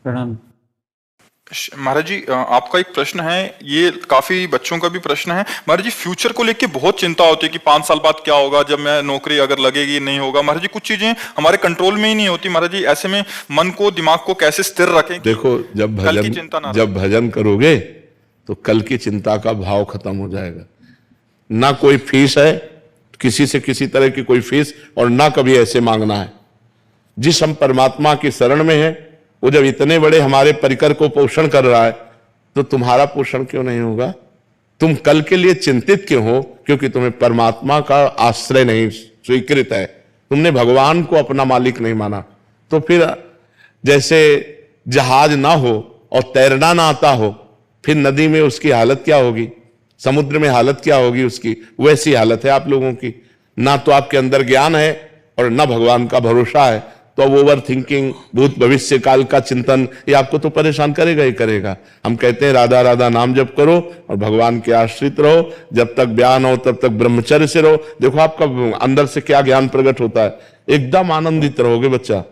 प्रणाम। महाराज जी, आपका एक प्रश्न है, ये काफी बच्चों का भी प्रश्न है महाराज जी। फ्यूचर को लेके बहुत चिंता होती है कि 5 साल बाद क्या होगा, जब मैं नौकरी अगर लगेगी नहीं होगा। महाराज जी कुछ चीजें हमारे कंट्रोल में ही नहीं होती महाराज जी, ऐसे में मन को दिमाग को कैसे स्थिर रखें? देखो, कल की चिंता ना जब भजन करोगे तो कल की चिंता का भाव खत्म हो जाएगा। ना कोई फीस है, किसी से किसी तरह की कोई फीस, और ना कभी ऐसे मांगना है। जिस हम परमात्मा की शरण में है, वो जब इतने बड़े हमारे परिकर को पोषण कर रहा है, तो तुम्हारा पोषण क्यों नहीं होगा? तुम कल के लिए चिंतित क्यों हो? क्योंकि तुम्हें परमात्मा का आश्रय नहीं स्वीकृत है, तुमने भगवान को अपना मालिक नहीं माना। तो फिर जैसे जहाज ना हो और तैरना ना आता हो, फिर नदी में उसकी हालत क्या होगी, समुद्र में हालत क्या होगी उसकी? वैसी हालत है आप लोगों की। ना तो आपके अंदर ज्ञान है और ना भगवान का भरोसा है, तो अब ओवर थिंकिंग, भूत भविष्य काल का चिंतन, ये आपको तो परेशान करेगा ही करेगा। हम कहते हैं राधा राधा नाम जप करो और भगवान के आश्रित रहो, जब तक ब्याह न हो तब तक ब्रह्मचर्य से रहो। देखो आपका अंदर से क्या ज्ञान प्रकट होता है, एकदम आनंदित रहोगे बच्चा,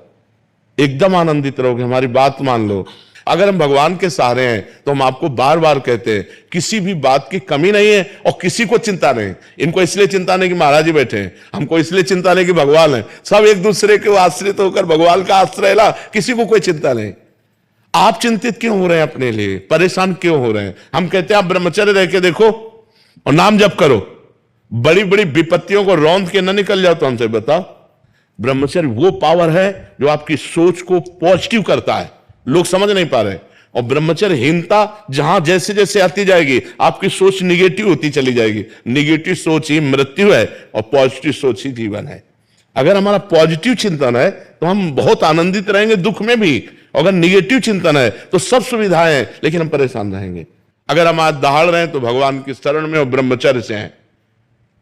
एकदम आनंदित रहोगे। हमारी बात मान लो, अगर हम भगवान के सहारे हैं तो हम आपको बार बार कहते हैं किसी भी बात की कमी नहीं है और किसी को चिंता नहीं। इनको इसलिए चिंता नहीं कि महाराज जी बैठे हैं, हमको इसलिए चिंता नहीं कि भगवान है। सब एक दूसरे के आश्रित होकर भगवान का आश्रय ला, किसी को कोई चिंता नहीं। आप चिंतित क्यों हो रहे हैं अपने लिए, परेशान क्यों हो रहे हैं? हम कहते हैं आप ब्रह्मचर्य रह के देखो और नाम जप करो, बड़ी बड़ी विपत्तियों को रौंद के न निकल जाओ। तो हमसे बताओ, ब्रह्मचर्य वो पावर है जो आपकी सोच को पॉजिटिव करता है, लोग समझ नहीं पा रहे। और ब्रह्मचर्यहीनता जहां जैसे जैसे आती जाएगी, आपकी सोच निगेटिव होती चली जाएगी। निगेटिव सोच ही मृत्यु है और पॉजिटिव सोच ही जीवन है। अगर हमारा पॉजिटिव चिंतन है तो हम बहुत आनंदित रहेंगे दुख में भी, अगर निगेटिव चिंतन है तो सब सुविधाएं हैं लेकिन हम परेशान रहेंगे। अगर हम आज दहाड़ रहे हैं तो भगवान की शरण में और ब्रह्मचर्य से हैं,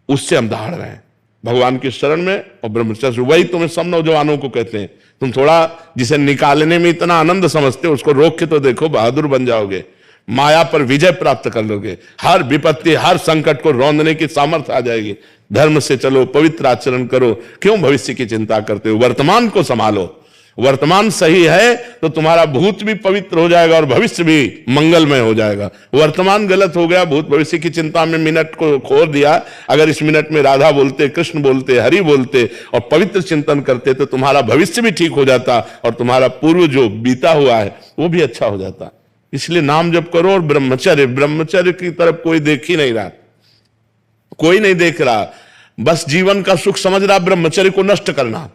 उससे हम दहाड़ रहे हैं, भगवान की शरण में और ब्रह्मचर्य से। वही तुम्हें सब नौजवानों को कहते हैं, तुम थोड़ा जिसे निकालने में इतना आनंद समझते हो उसको रोक के तो देखो, बहादुर बन जाओगे, माया पर विजय प्राप्त कर लोगे, हर विपत्ति हर संकट को रौंदने की सामर्थ्य आ जाएगी। धर्म से चलो, पवित्र आचरण करो, क्यों भविष्य की चिंता करते हो? वर्तमान को संभालो। वर्तमान सही है तो तुम्हारा भूत भी पवित्र हो जाएगा और भविष्य भी मंगलमय हो जाएगा। वर्तमान गलत हो गया, भूत भविष्य की चिंता में मिनट को खो दिया। अगर इस मिनट में राधा बोलते, कृष्ण बोलते, हरि बोलते और पवित्र चिंतन करते तो तुम्हारा भविष्य भी ठीक हो जाता और तुम्हारा पूर्व जो बीता हुआ है वो भी अच्छा हो जाता। इसलिए नाम जप करो और ब्रह्मचर्य की तरफ कोई देख ही नहीं रहा, कोई नहीं देख रहा, बस जीवन का सुख समझ रहा ब्रह्मचर्य को नष्ट करना।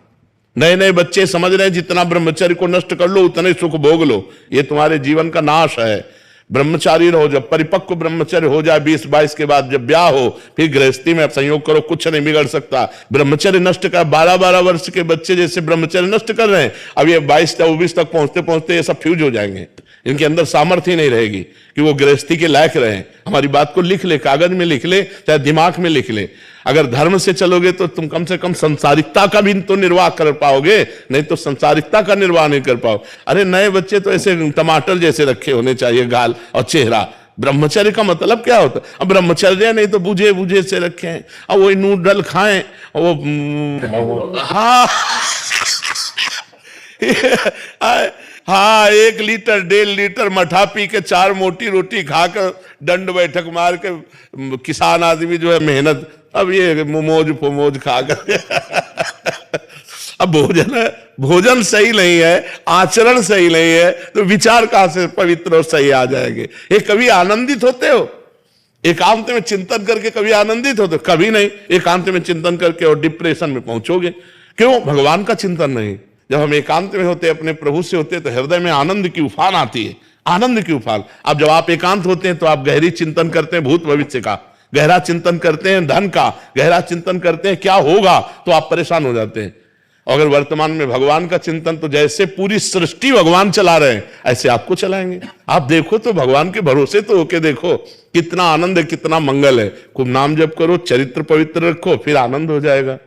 नए नए बच्चे समझ रहे हैं जितना ब्रह्मचर्य को नष्ट कर लो उतने सुख भोग लो, ये तुम्हारे जीवन का नाश है। ब्रह्मचारी रहो, जब परिपक्व ब्रह्मचर्य हो जाए 20-22 के बाद, जब ब्याह हो, फिर गृहस्थी में संयोग करो, कुछ नहीं बिगड़ सकता। ब्रह्मचर्य नष्ट कर 12-12 वर्ष के बच्चे जैसे ब्रह्मचर्य नष्ट कर रहे हैं, अब ये 22-24 तक पहुंचते पहुंचते ये सब फ्यूज हो जाएंगे, इनके अंदर सामर्थ्य ही नहीं रहेगी कि वो गृहस्थी के लायक रहे। हमारी बात को लिख ले, कागज में लिख ले, चाहे दिमाग में लिख ले। अगर धर्म से चलोगे तो तुम कम से कम संसारिकता का भी तो निर्वाह कर पाओगे, नहीं तो संसारिकता का निर्वाह नहीं कर पाओ। अरे नए बच्चे तो ऐसे टमाटर जैसे रखे होने चाहिए गाल और चेहरा। ब्रह्मचर्य का मतलब क्या होता है? अब ब्रह्मचर्य नहीं तो बुझे बुझे से रखे हैं, अब वही नूडल खाएं वो हाँ हाँ 1 लीटर 1.5 लीटर मठा पी के 4 मोटी रोटी खाकर दंड बैठक मार के किसान आदमी जो है मेहनत, अब ये मोमोज खाकर अब भोजन सही नहीं है, आचरण सही नहीं है, तो विचार कहां से पवित्र और सही आ जाएंगे? ये कभी आनंदित होते हो? एकांत में चिंतन करके कभी आनंदित होते हो? कभी नहीं। एकांत में चिंतन करके और डिप्रेशन में पहुंचोगे। क्यों? भगवान का चिंतन नहीं। जब हम एकांत में होते, अपने प्रभु से होते, तो हृदय में आनंद की उफान आती है, आनंद की उफान। अब जब आप एकांत होते हैं तो आप गहरी चिंतन करते हैं भूत भविष्य का, गहरा चिंतन करते हैं धन का, गहरा चिंतन करते हैं क्या होगा, तो आप परेशान हो जाते हैं। अगर वर्तमान में भगवान का चिंतन, तो जैसे पूरी सृष्टि भगवान चला रहे हैं ऐसे आपको चलाएंगे। आप देखो तो भगवान के भरोसे तो होके देखो, कितना आनंद है, कितना मंगल है। खूब नाम जप करो, चरित्र पवित्र रखो, फिर आनंद हो जाएगा।